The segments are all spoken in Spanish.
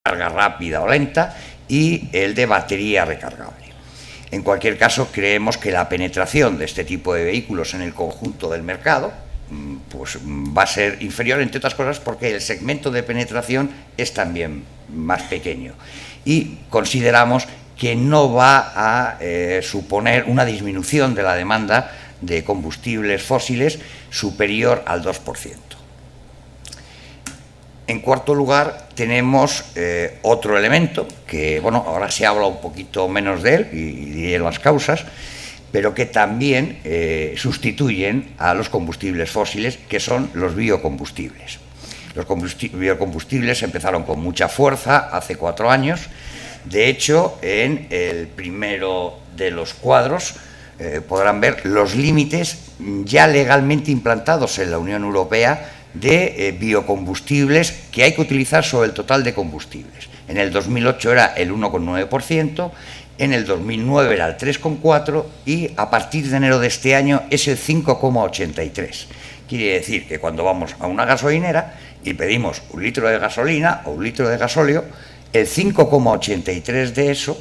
carga rápida o lenta y el de batería recargable. En cualquier caso, creemos que la penetración de este tipo de vehículos en el conjunto del mercado pues va a ser inferior, entre otras cosas, porque el segmento de penetración es también más pequeño. Y consideramos que no va a suponer una disminución de la demanda de combustibles fósiles superior al 2%. En cuarto lugar, tenemos otro elemento que, bueno, ahora se habla un poquito menos de él y diré las causas, pero que también sustituyen a los combustibles fósiles, que son los biocombustibles. Los biocombustibles empezaron con mucha fuerza hace 4 años. De hecho, en el primero de los cuadros podrán ver los límites ya legalmente implantados en la Unión Europea de biocombustibles que hay que utilizar sobre el total de combustibles. En el 2008 era el 1,9%, en el 2009 era el 3,4% y a partir de enero de este año es el 5,83%. Quiere decir que cuando vamos a una gasolinera y pedimos 1 litro de gasolina o 1 litro de gasóleo, el 5,83% de eso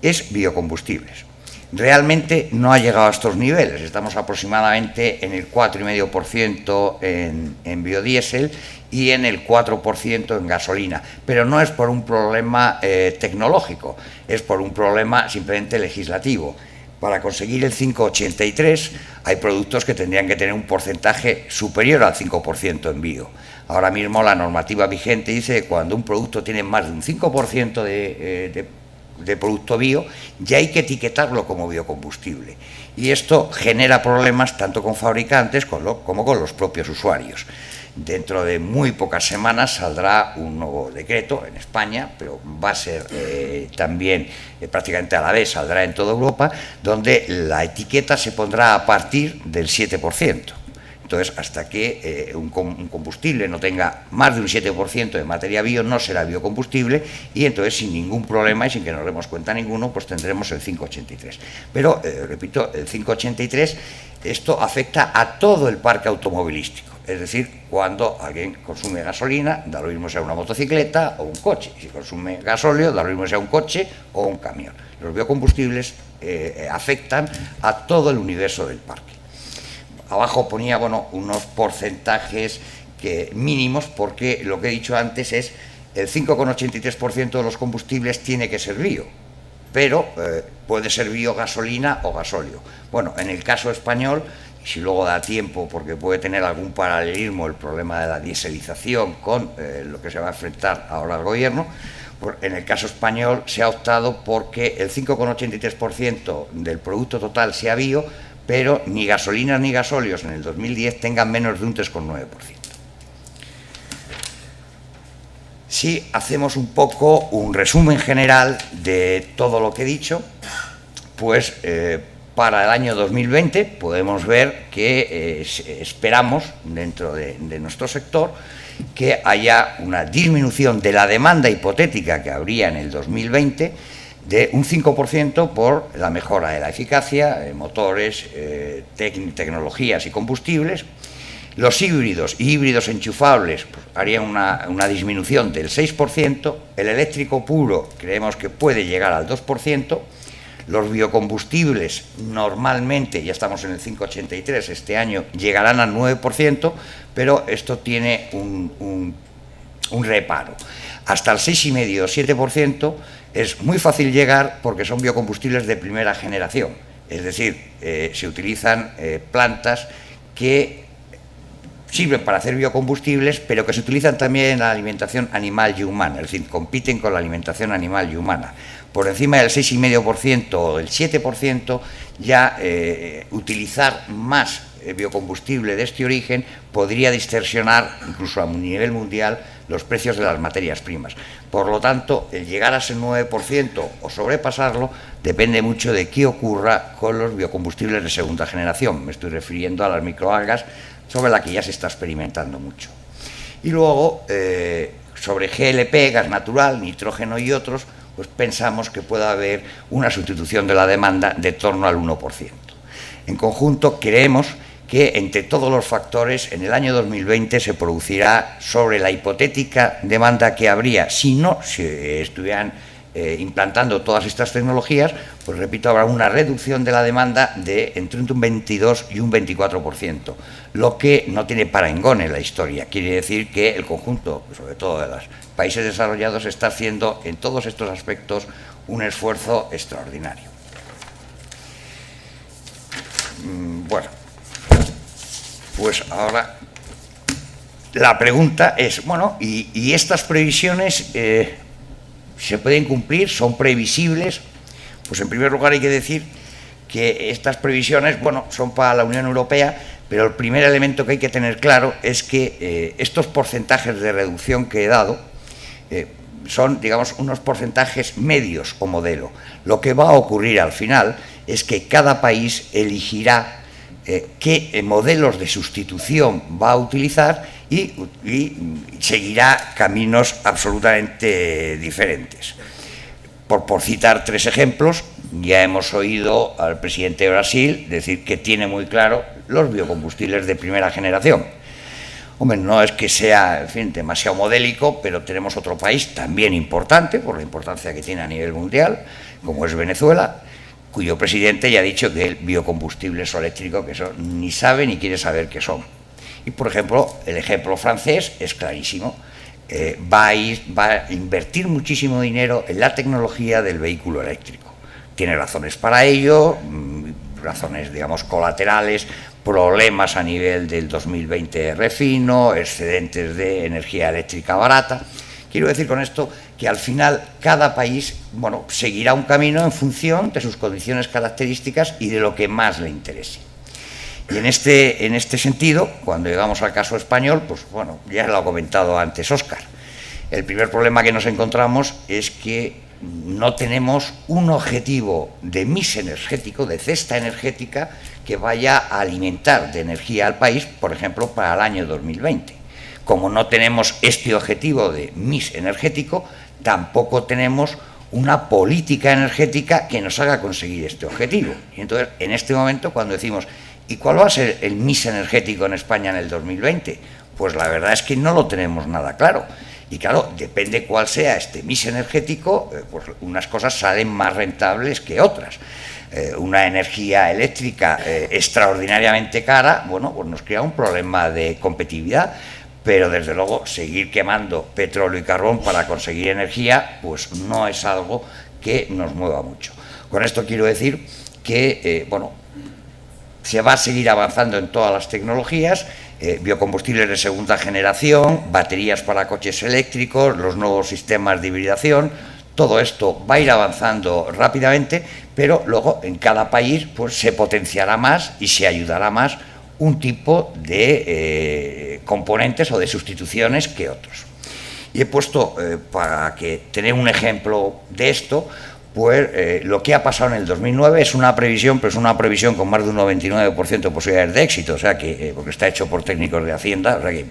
es biocombustibles. Realmente no ha llegado a estos niveles, estamos aproximadamente en el 4,5% en biodiesel y en el 4% en gasolina, pero no es por un problema tecnológico, es por un problema simplemente legislativo. Para conseguir el 5,83 hay productos que tendrían que tener un porcentaje superior al 5% en bio. Ahora mismo la normativa vigente dice que cuando un producto tiene más de un 5% de producto bio, ya hay que etiquetarlo como biocombustible. Y esto genera problemas tanto con fabricantes como con los propios usuarios. Dentro de muy pocas semanas saldrá un nuevo decreto en España, pero va a ser también prácticamente a la vez, saldrá en toda Europa, donde la etiqueta se pondrá a partir del 7%. Entonces, hasta que un combustible no tenga más de un 7% de materia bio, no será biocombustible y entonces sin ningún problema y sin que nos demos cuenta ninguno, pues tendremos el 5,83. Pero, repito, el 5,83, esto afecta a todo el parque automovilístico. Es decir, cuando alguien consume gasolina, da lo mismo sea una motocicleta o un coche. Si consume gasóleo, da lo mismo sea un coche o un camión. Los biocombustibles afectan a todo el universo del parque. Abajo ponía, bueno, unos porcentajes mínimos, porque lo que he dicho antes es el 5,83% de los combustibles tiene que ser bio, pero puede ser biogasolina o gasóleo. Bueno, en el caso español, si luego da tiempo, porque puede tener algún paralelismo el problema de la dieselización con lo que se va a enfrentar ahora el gobierno, pues en el caso español se ha optado porque el 5,83% del producto total sea bio, pero ni gasolinas ni gasóleos en el 2010 tengan menos de un 3,9%. Si hacemos un poco un resumen general de todo lo que he dicho, pues para el año 2020 podemos ver que esperamos dentro de nuestro sector que haya una disminución de la demanda hipotética que habría en el 2020 de un 5% por la mejora de la eficacia, motores, tecnologías y combustibles. Los híbridos y híbridos enchufables pues, harían una disminución del 6%, el eléctrico puro creemos que puede llegar al 2%, los biocombustibles normalmente, ya estamos en el 5,83, este año llegarán al 9%, pero esto tiene un reparo. Hasta el 6,5 o 7% es muy fácil llegar porque son biocombustibles de primera generación, es decir, se utilizan plantas que sirven para hacer biocombustibles, pero que se utilizan también en la alimentación animal y humana, es decir, compiten con la alimentación animal y humana. Por encima del 6,5% o del 7%, ya utilizar más biocombustible de este origen podría distorsionar, incluso a nivel mundial, los precios de las materias primas. Por lo tanto, el llegar a ese 9% o sobrepasarlo depende mucho de qué ocurra con los biocombustibles de segunda generación. Me estoy refiriendo a las microalgas, sobre la que ya se está experimentando mucho. Y luego, sobre GLP, gas natural, nitrógeno y otros, pues pensamos que puede haber una sustitución de la demanda de torno al 1%. En conjunto, creemos que entre todos los factores en el año 2020 se producirá, sobre la hipotética demanda que habría si no se estuvieran implantando todas estas tecnologías, pues repito, habrá una reducción de la demanda de entre un 22 y un 24%, lo que no tiene parangón en la historia. Quiere decir que el conjunto, sobre todo de los países desarrollados, está haciendo en todos estos aspectos un esfuerzo extraordinario. Bueno, pues ahora la pregunta es, bueno, ¿y estas previsiones se pueden cumplir? ¿Son previsibles? Pues en primer lugar hay que decir que estas previsiones, bueno, son para la Unión Europea, pero el primer elemento que hay que tener claro es que estos porcentajes de reducción que he dado son, digamos, unos porcentajes medios o modelo. Lo que va a ocurrir al final es que cada país elegirá qué modelos de sustitución va a utilizar y seguirá caminos absolutamente diferentes. Por citar tres ejemplos, ya hemos oído al presidente de Brasil decir que tiene muy claro los biocombustibles de primera generación. Hombre, no es que sea, en fin, demasiado modélico, pero tenemos otro país también importante, por la importancia que tiene a nivel mundial, como es Venezuela, cuyo presidente ya ha dicho que el biocombustible es eléctrico, que eso ni sabe ni quiere saber qué son. Y, por ejemplo, el ejemplo francés es clarísimo. Va a invertir muchísimo dinero en la tecnología del vehículo eléctrico. Tiene razones para ello, razones, digamos, colaterales, problemas a nivel del 2020 refino, excedentes de energía eléctrica barata. Quiero decir con esto que al final cada país, bueno, seguirá un camino en función de sus condiciones características y de lo que más le interese. Y en este sentido, cuando llegamos al caso español, pues bueno, ya lo ha comentado antes Óscar. El primer problema que nos encontramos es que no tenemos un objetivo de mix energético, de cesta energética, que vaya a alimentar de energía al país, por ejemplo, para el año 2020. Como no tenemos este objetivo de mix energético, tampoco tenemos una política energética que nos haga conseguir este objetivo. Y entonces, en este momento, cuando decimos, ¿y cuál va a ser el mix energético en España en el 2020? Pues la verdad es que no lo tenemos nada claro. Y claro, depende cuál sea este mix energético, pues unas cosas salen más rentables que otras. Una energía eléctrica extraordinariamente cara, bueno, pues nos crea un problema de competitividad, pero desde luego seguir quemando petróleo y carbón para conseguir energía, pues no es algo que nos mueva mucho. Con esto quiero decir que, bueno, se va a seguir avanzando en todas las tecnologías, biocombustibles de segunda generación, baterías para coches eléctricos, los nuevos sistemas de hibridación. Todo esto va a ir avanzando rápidamente, pero luego en cada país pues se potenciará más y se ayudará más un tipo de componentes o de sustituciones que otros. Y he puesto, para que tener un ejemplo de esto, pues lo que ha pasado en el 2009 es una previsión, pero es una previsión con más de un 99% de posibilidades de éxito, o sea que, porque está hecho por técnicos de Hacienda, o sea que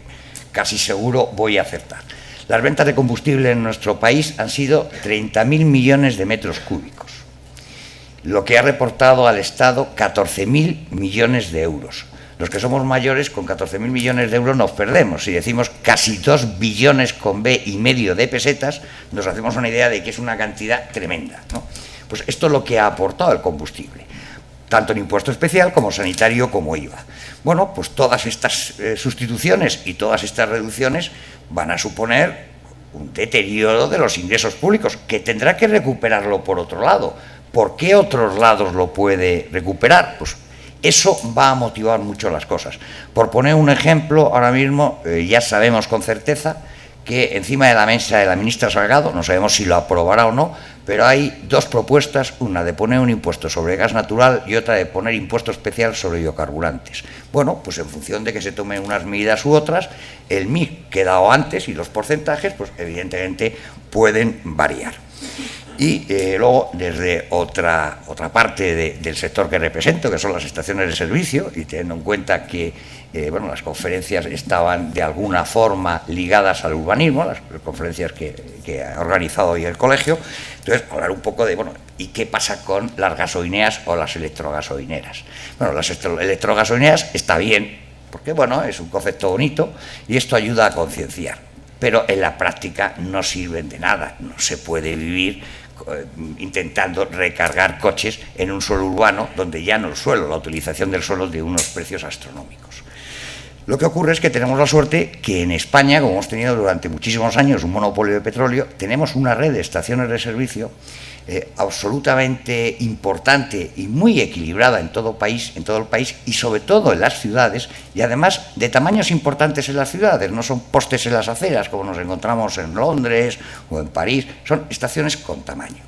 casi seguro voy a acertar. Las ventas de combustible en nuestro país han sido 30.000 millones de metros cúbicos, lo que ha reportado al Estado 14.000 millones de euros. Los que somos mayores, con 14.000 millones de euros nos perdemos. Si decimos casi 2 billones con B y medio de pesetas, nos hacemos una idea de que es una cantidad tremenda, ¿no? Pues esto es lo que ha aportado el combustible, tanto en impuesto especial como sanitario como IVA. Bueno, pues todas estas sustituciones y todas estas reducciones van a suponer un deterioro de los ingresos públicos, que tendrá que recuperarlo por otro lado. ¿Por qué otros lados lo puede recuperar? Pues eso va a motivar mucho las cosas. Por poner un ejemplo, ahora mismo ya sabemos con certeza que encima de la mesa de la ministra Salgado, no sabemos si lo aprobará o no, pero hay dos propuestas, una de poner un impuesto sobre gas natural y otra de poner impuesto especial sobre biocarburantes. Bueno, pues en función de que se tomen unas medidas u otras, el mix que he dado antes y los porcentajes, pues evidentemente pueden variar. Y luego, desde otra parte del sector que represento, que son las estaciones de servicio, y teniendo en cuenta que bueno, las conferencias estaban de alguna forma ligadas al urbanismo, las conferencias que ha organizado hoy el colegio, entonces hablar un poco de, bueno, ¿y qué pasa con las gasolineras o las electrogasolineras? Bueno, las electrogasolineras está bien, porque bueno, es un concepto bonito y esto ayuda a concienciar, pero en la práctica no sirven de nada, no se puede vivir intentando recargar coches en un suelo urbano donde ya no el suelo, la utilización del suelo de unos precios astronómicos. Lo que ocurre es que tenemos la suerte que en España, como hemos tenido durante muchísimos años un monopolio de petróleo, tenemos una red de estaciones de servicio absolutamente importante y muy equilibrada en todo el país y sobre todo en las ciudades, y además de tamaños importantes en las ciudades, no son postes en las aceras como nos encontramos en Londres o en París, son estaciones con tamaño.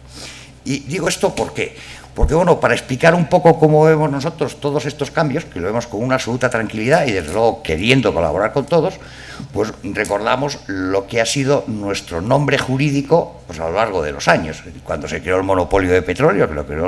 Y digo esto ¿por qué? Porque, bueno, para explicar un poco cómo vemos nosotros todos estos cambios, que lo vemos con una absoluta tranquilidad y desde luego queriendo colaborar con todos, pues recordamos lo que ha sido nuestro nombre jurídico pues, a lo largo de los años. Cuando se creó el monopolio de petróleo, que lo creó